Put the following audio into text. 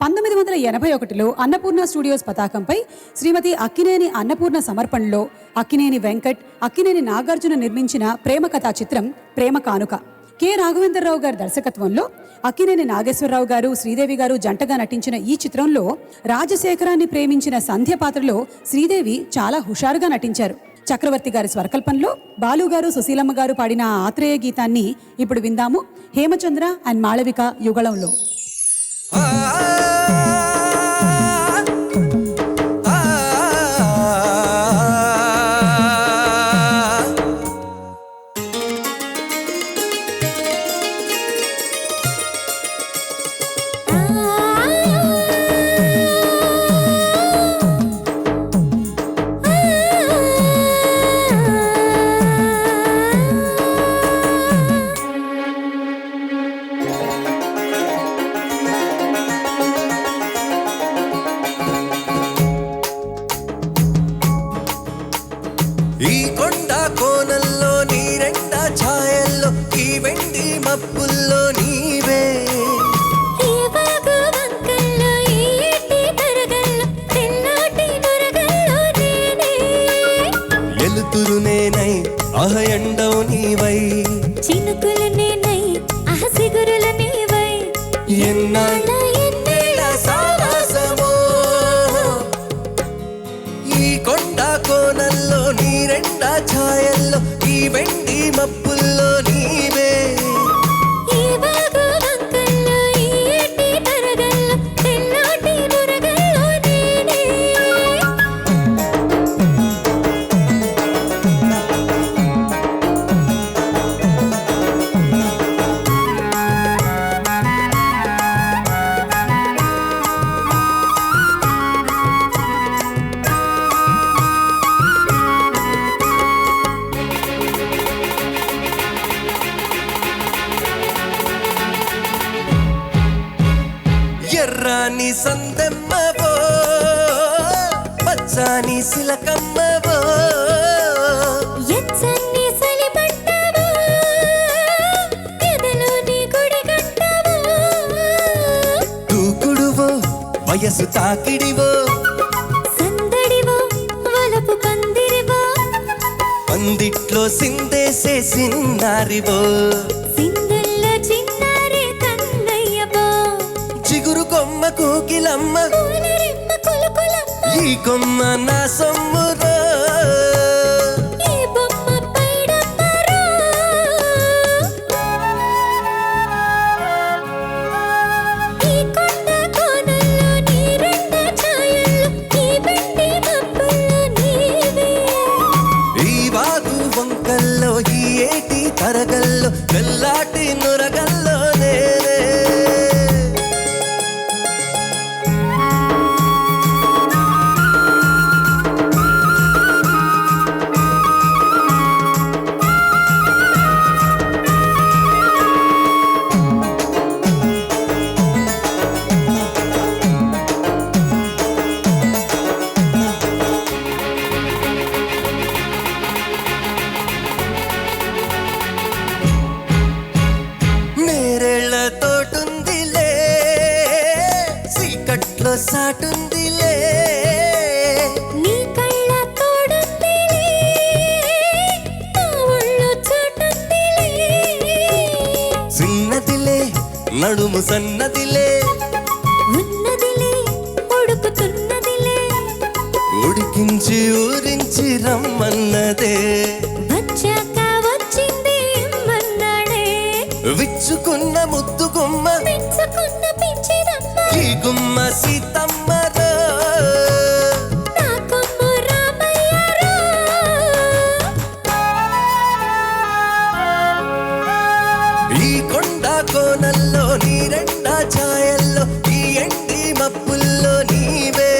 1981లో Annapurna studios పతాకంపై శ్రీమతి అక్కినేని అన్నపూర్ణ సమర్పణలో అక్కినేని వెంకట్, అక్కినేని నాగార్జున నిర్మించిన ప్రేమ కథా చిత్రం ప్రేమ కానుక. కె రాఘవేంద్రరావు గారి దర్శకత్వంలో అక్కినేని నాగేశ్వరరావు గారు, శ్రీదేవి గారు జంటగా నటించిన ఈ చిత్రంలో రాజశేఖరాన్ని ప్రేమించిన సంధ్య పాత్రలో శ్రీదేవి చాలా హుషారుగా నటించారు. చక్రవర్తి గారి స్వరకల్పనలో బాలు గారు, సుశీలమ్మ గారు పాడిన ఆత్రేయ గీతాన్ని ఇప్పుడు విందాము. హేమచంద్ర అండ్ మాళవిక యుగళంలో. ఈ కొండ కోనల్లో నీ రెండ ఛాయల్లో ఈ వెండి మప్పుల్లో నీవే, ఈ వాగు వంకల్లో ఈ ఏటి తరగల్లో తెల్లాటి నురగల్లో నేనే, ఎలుతురు నేనై అహయండవు నీవై, చినుకులు నేనై అహసిగురుల నీవై, ఎన్నాళ్ళ ఎన్నేళ్ళ సావాసమో. ఈ కొండ కోనల్లో నీ రెండ ఛాయల్లో ఈ వెండి మప్పుల్లో నీవే, ఈ వాగు వంకల్లో ఈ ఏటి తరగల్లో తెల్లాటి నురగల్లో నేనే. ఎర్రాని సందమ్మవో పచ్చాని సిలకమ్మవో, ఎచ్చని సలిపట్టవో ఎదలోని గుడి కట్టవో, దూకుడువో వయసు తాకిడివో, సందడివో వలపు పందిరివో, పందిట్లో సిందేసే సిన్నారివో, సింగల్లో చిన్నారి కన్నయ్యవో, చిగురు కొమ్మ కోకిలమ్మ పూలరెమ్మ కులుకులమ్మ, ఈ కొమ్మ నా సొమ్మురో, ఈ బొమ్మ పైడమ్మరో. ఈ కొండ కోనల్లో నీ రెండ ఛాయల్లో ఈ వెండి మబ్బుల్లో నీవే, ఈ వాగు వంకల్లో ఈ ఏటి తరగల్లో తెల్లాటి నురగల్లో నేనే. నేరేళ్ల తోటుందిలే, సీకట్లో సాటుందిలే, నీ కళ్ళ తోడుందిలే, నా ఒళ్ళు చోటుందిలే, చిన్నదిలే నడుము సన్నదిలే, ఉన్నదిలే ఉడుకుతున్నదిలే, ఉడికించి ఊరించి రమ్మన్నదే, వచ్చాక వచ్చింది ఇమ్మన్నాడే, విచ్చుకున్న ముద్దు గుమ్మ పెంచుకున్న పిచ్చిదమ్మ, ఈ గుమ్మ సీతమ్మరో, నా కొమ్ము రామయ్యరో. ఈ కొండ కోనల్లో నీ రెండ ఛాయల్లో ఈ ఎండి మప్పుల్లో నీవే,